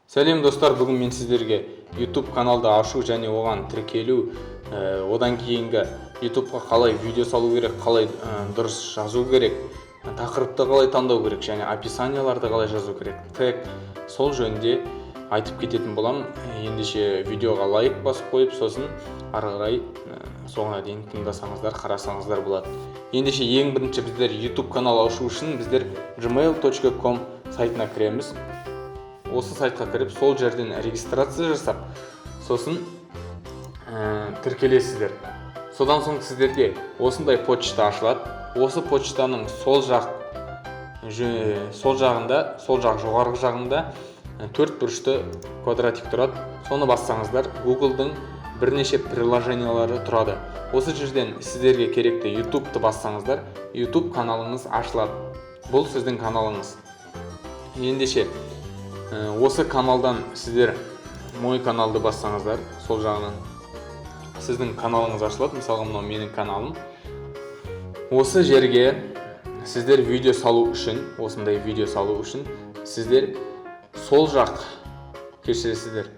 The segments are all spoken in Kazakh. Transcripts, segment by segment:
Сәлем достар, бүгін мен сіздерге YouTube каналды ашу және оған тіркелу, одан кейінгі YouTubeға қалай видео салу керек, қалай дұрыс жазу керек, тақырыпты қалай таңдау керек және описанияларды қалай жазу керек, тег, сол жөнінде айтып кететін боламын. Ендеше видеоға лайк басып қойып, сосын ары қарай соңына дейін тыңдасаңыздар, қарасаңыздар болады. Ендеше ең бірінші біздер YouTube канал ашу үшін біздер gmail.com сайтына кіреміз. Осы сайтқа кіріп, сол жерден регистрация жасап, сосын тіркелесіздер. Содан соң сіздерге осындай почта ашылады. Осы почтаның сол жақ жоғарғы жағында 4 бұрышты квадратик тұрады. Соны бассаңыздар, Google-дың бірнеше приложениялары тұрады. Осы жерден сіздерге керекті YouTube-ты бассаңыздар, YouTube каналыңыз ашылады. Бұл сіздің каналыңыз. Ендеше осы каналдан сіздер мой каналды бассаңыздар, сол жағынан сіздің каналыңыз ашылады. Мысалға, мынау менің каналым. Осы жерге сіздер видео салу үшін, осындай видео салу үшін сіздер сол жақ, кешіресіздер,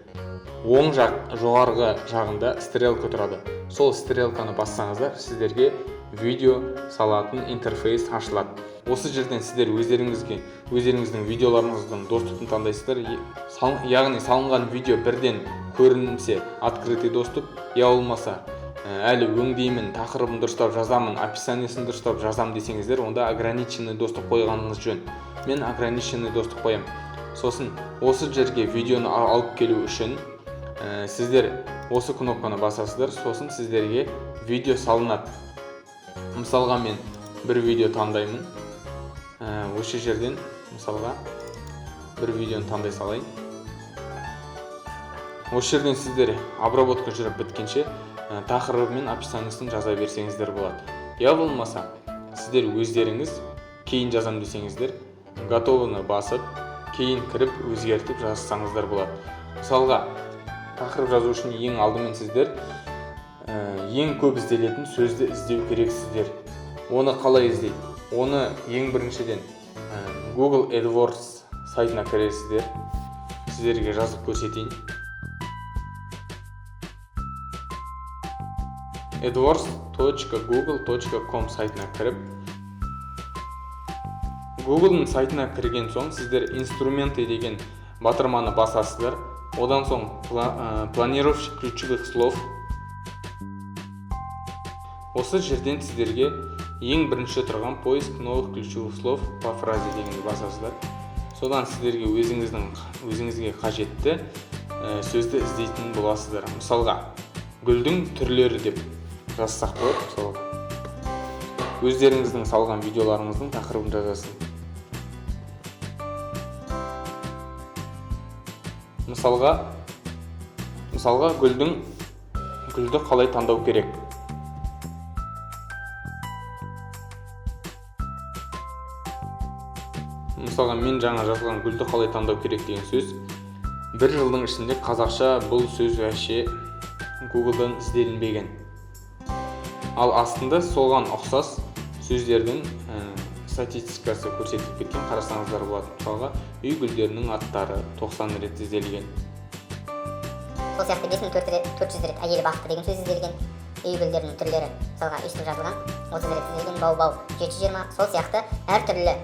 оң жақ жоғарғы жағында стрелка тұрады. Сол стрелканы бассаңыздар, сіздерге видео салатын интерфейс ашылады. Осы жерден сіздер өздеріңіздің видеоларыңыздың доступын таңдайсыздар. Яғни салынған видео бірден көрінсе открытый доступ, я болмаса әлі өңдеймін, тақырыбын дұрыстап жазамын, описаниесін дұрыстап жазам десеңіздер, онда ограниченный доступ қойғаныңыз жөн. Мен ограниченный доступ қоям. Сосын осы жерге видеоны алып келу үшін сіздер осы кнопканы басасыздар, сосын сіздерге видео салынады. Мысалға, мен бір видео таңдаймын. Осы жерден мысалға бір видеоны таңдай салайын. Осы жерден сіздер обработка жүріп біткенше тақырыбы мен описаниесін жаза берсеңіздер болады. Я болмаса, сіздер өздеріңіз кейін жазам десеңіздер, готовыны басып, кейін кіріп өзгертіп жазсаңыздар болады. Мысалға, тақырып жазу үшін ең алдымен сіздер ең көп ізделетін сөзді іздеу керексіздер. Оны қалай іздейді? Оны ең біріншіден Google AdWords сайтына кіресіздер. Сіздерге жазып көрсетейін. adwords.google.com сайтына кіріп, Google-ның сайтына кірген соң сіздер инструменты деген батырманы басасыздар. Одан соң планировщик ключевых слов. Осы жерден сіздерге ең бірінші тұрған поиск новых ключевых слов по фразе дегенді басасыздар. Содан сіздерге өзіңізге қажетті сөзді іздейтін боласыздар. Мысалға, гүлдің түрлері деп жазсақ болады. Мысалға, өздеріңіздің салған видеоларыңыздың тақырыбын жазасыз. Мысалға, гүлді қалай таңдау керек? Мысалға, мен жаңа жазған гүлді қалай таңдау керек деген сөз. Бір жылдың ішінде қазақша бұл сөз вообще Google-дан ізделінбеген. Ал астында соған ұқсас сөздердің статистикасы көрсетіп кеткен, қарасаңыздар болады. Мысалға, үй гүлдерінің аттары 90 рет ізделген. Сол сияқты 5400 рет әйел бақыты деген сөз ізделген. Үй гүлдерінің түрлері мысалға үстіп жазылған 30 рет ізделген. Бау 720. Сол сияқты әртүрлі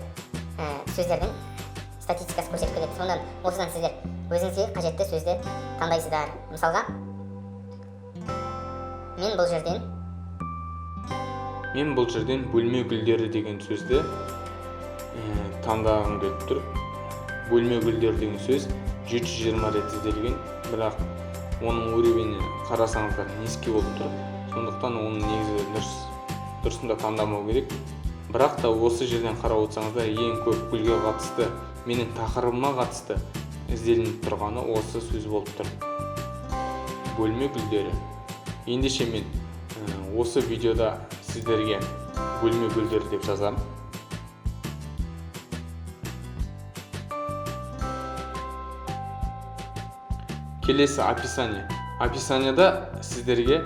сөздердің статистикасы көрсетіп кетеді. Сондан осыдан сіздер өзіңізге қажетті сөзді таңдайсыздар. Мысалға, мен бұл жерден бөлме гүлдері деген сөзді таңдағым келіп тұр. Бөлме гүлдері деген сөз 720 рет ізделген, бірақ оның уровені қарасаңыздар низкий болып тұр. Сондықтан оның негізі дұрысында таңдамау керек. Бірақ та осы жерден қарап отырсаңыздар, ең көп гүлге қатысты, менің тақырыбыма қатысты ізделініп тұрғаны осы сөз болып тұр. Бөлме гүлдері. Ендеше мен осы видеода сіздерге бөлме гүлдері деп жазам. Келесі описание. Описанияда сіздерге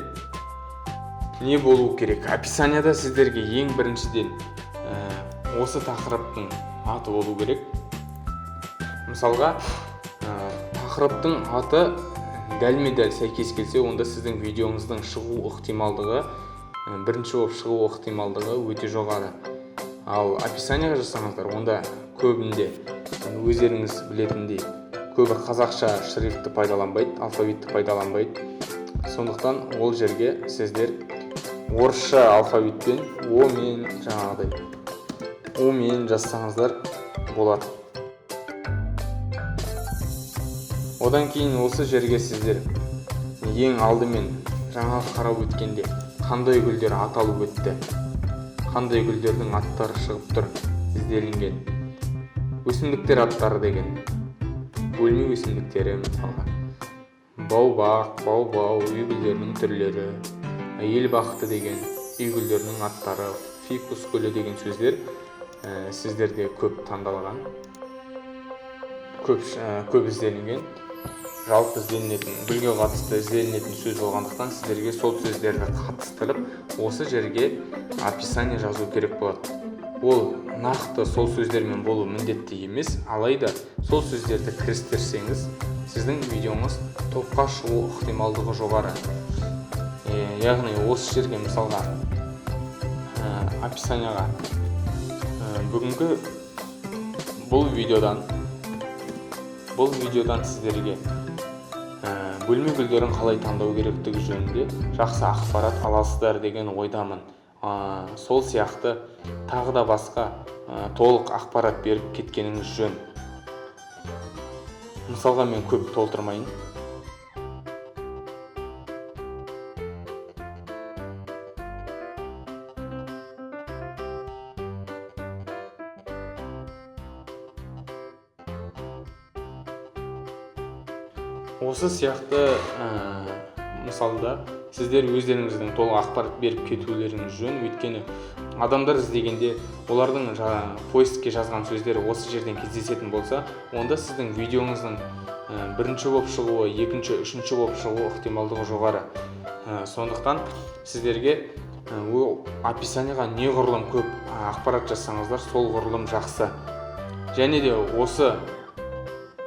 не болу керек? Описанияда сіздерге ең біріншіден осы тақырыптың аты болу керек. Мысалға, тақырыптың аты дәлме-дәл сәйкес келсе, онда сіздің видеоңыздың шығу ықтималдығы, бірінші болып шығу ықтималдығы өте жоғары. Ал описаниеға жасаңыздар, онда көбінде өздеріңіз білетіндей көбі қазақша шрифтті пайдаланбайды, алфавитті пайдаланбайды. Сондықтан ол жерге сіздер орысша алфавитпен О-мен О-мен жазсаңыздар болады. Одан кейін осы жерге сіздер ең алдымен жаңа қарап өткенде қандай гүлдер аталып өтті, қандай гүлдердің аттары шығып тұр ізделінген. Өсімдіктер аттары деген бөлме өсімдіктері, мысалға бау-бақ, бау-бау, үй гүлдерінің түрлері, әйел бақыты деген үй гүлдерінің аттары, фикус гүлі деген сөздер сіздерде көп таңдалған, көп ізделінген. Жалпы ізделінетін, гүлге қатысты ізделінетін сөз болғандықтан сіздерге сол сөздерді қатыстырып, осы жерге описание жазу керек болады. Ол нақты сол сөздермен болу міндетті емес, алайда сол сөздерді кірістірсеңіз, сіздің видеоңыз топқа шығу ықтималдығы жоғары. Яғни осы жерге мысалға описаниеға бүгінгі бұл видеодан сіздерге бөлме гүлдерін қалай таңдау керектігі жөнінде жақсы ақпарат аласыздар деген ойдамын. Сол сияқты тағы да басқа толық ақпарат беріп кеткеніңіз жөн. Мысалға мен көп толтырмайын. Осы сияқты мысалда сіздер өздеріңіздің толық ақпарат беріп кетулеріңіз жөн. Өйткені адамдар іздегенде олардың поиске жазған сөздері осы жерден кездесетін болса, онда сіздің видеоңыздың бірінші болып шығуы, екінші, үшінші болып шығуы ықтималдығы жоғары. Сондықтан сіздерге описаниеға неғұрлым көп ақпарат жазсаңыздар, сол ғұрлым жақсы. Және де осы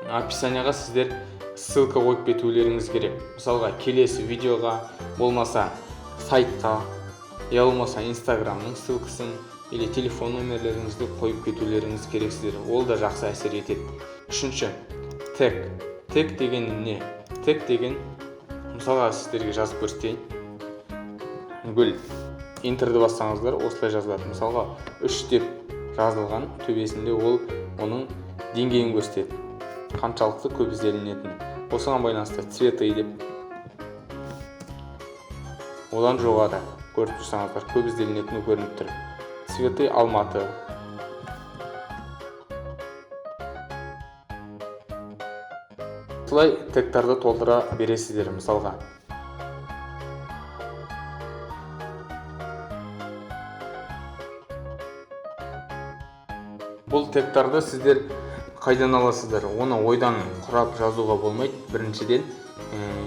описаниеға сіздер ссылка қойып кетулеріңіз керек. Мысалға келесі видеоға, болмаса сайтқа, я болмаса инстаграмның ссылкасын или телефон номерлеріңізді қойып кетулеріңіз керексіздер. Ол да жақсы әсер етеді. Үшінші, тег. Тег деген не? Тег деген, мысалға сіздерге жазып көрсетейін. Гүл. Интерді бассаңыздар, осылай жазылады. Мысалға 3 деп жазылған төбесінде ол оның деңгейін көрсетеді. Қаншалықты көп ізделінетін. Осыған байланысты цветы деп, одан жоғары көріп тұрсаңыздар, көп ізделінетіні көрініп тұр. Цветы Алматы. Осылай тегтарды толтыра бересіздер. Мысалға бұл тегтарды сіздер қайдан аласыздар? Оны ойдан құрап жазуға болмайды, біріншіден.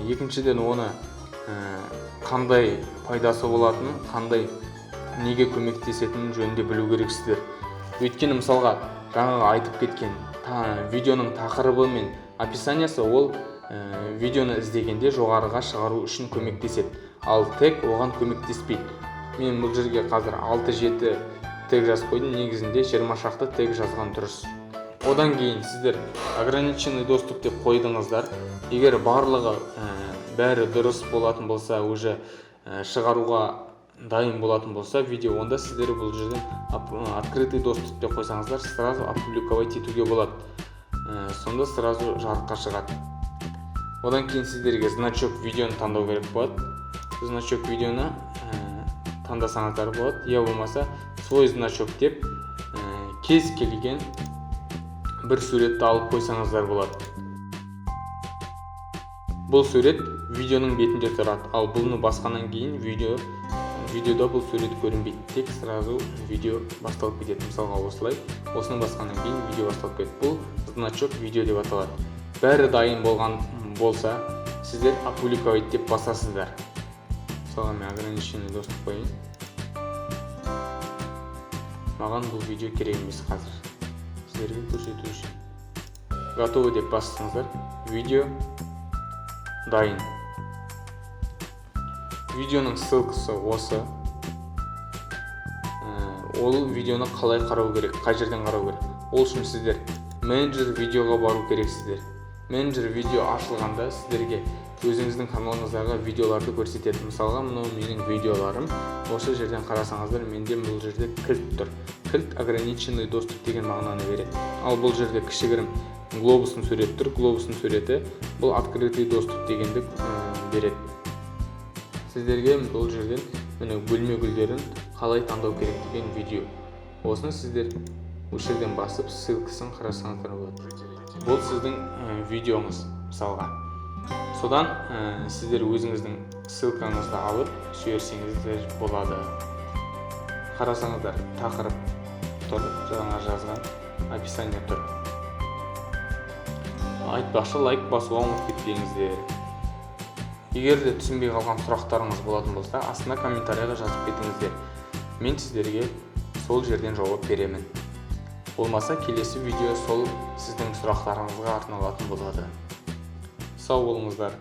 Екіншіден, оны қандай пайдасы болатынын, қандай неге көмектесетінін жөнінде білу керексіздер. Өйткені мысалға жаңағы айтып кеткен видеоның тақырыбы мен описаниясы ол видеоны іздегенде жоғарыға шығару үшін көмектеседі. Ал тег оған көмектеспейді. Мен бұл жерге қазір 6-7 тег жазып қойдым, негізінде 20 шақты тег жазған дұрыс. Одан кейін сіздер ограниченный доступ деп қойдыңыздар. Егер барлығы бәрі дұрыс болатын болса, уже шығаруға дайын болатын болса видео, онда сіздер бұл жерден открытый доступ деп қойсаңыздар, сразу опубликовать етуге болады. Сонда сразу жарыққа шығады. Одан кейін сіздерге значок видеоны таңдау керек болады. Значок видеоны таңдасаңыздар болады. Я болмаса свой значок деп кез келген бір суретті алып қойсаңыздар болады. Бұл сурет видеоның бетінде тұрады, ал бұны басқаннан кейін видеода бұл сурет көрінбейді. Тек сразу видео басталып кетеді. Мысалға осылай, осыны басқаннан кейін видео басталып кетеді. Бұл значок видео деп аталады. Бәрі дайын болған болса, сіздер опубликовать деп басасыздар. Мысалға мен ограниченный доступ қойын. Маған бұл видео керек емес қазір. Сіздерге көрсету үшін. готовы деп бассаңыздар, видео дайын. Видеоның ссылкасы осы. Ол видеоны қалай қарау керек, қай жерден қарау керек. Ол үшін сіздер менеджер видеоға бару керексіздер. Менеджер видео ашылғанда сіздерге өзіңіздің каналыңыздағы видеоларды көрсетеді. Мысалға, мынау менің видеоларым. Осы жерден қарасаңыздар, менде бұл жерде кілт тұр. Кілт ограниченный доступ деген мағынаны береді. Ал бұл жерде кішігірім глобустың суреті тұр. Глобустың суреті бұл открытый доступ дегенді береді. Сіздерге бұл жерден бөлме гүлдерін қалай таңдау керек деген видео. Осыны сіздер осы жерден басып, ссылкасын қарасаңыздар болады. Бұл сіздің видеоңыз, мысалға. Содан сіздер өзіңіздің ссылкаңызды алып жіберсеңіздер болады. Қарасаңыздар, тақырып тұр, жаңа жазған, описание тұр. Айтпақшы, лайк басуға ұмытып кетпеңіздер. Егер де түсінбей қалған сұрақтарыңыз болатын болса, астына комментарийға жазып кетіңіздер. Мен сіздерге сол жерден жауап беремін. Болмаса, келесі видео сол сіздің сұрақтарыңызға арналатын болады. Сау болыңыздар.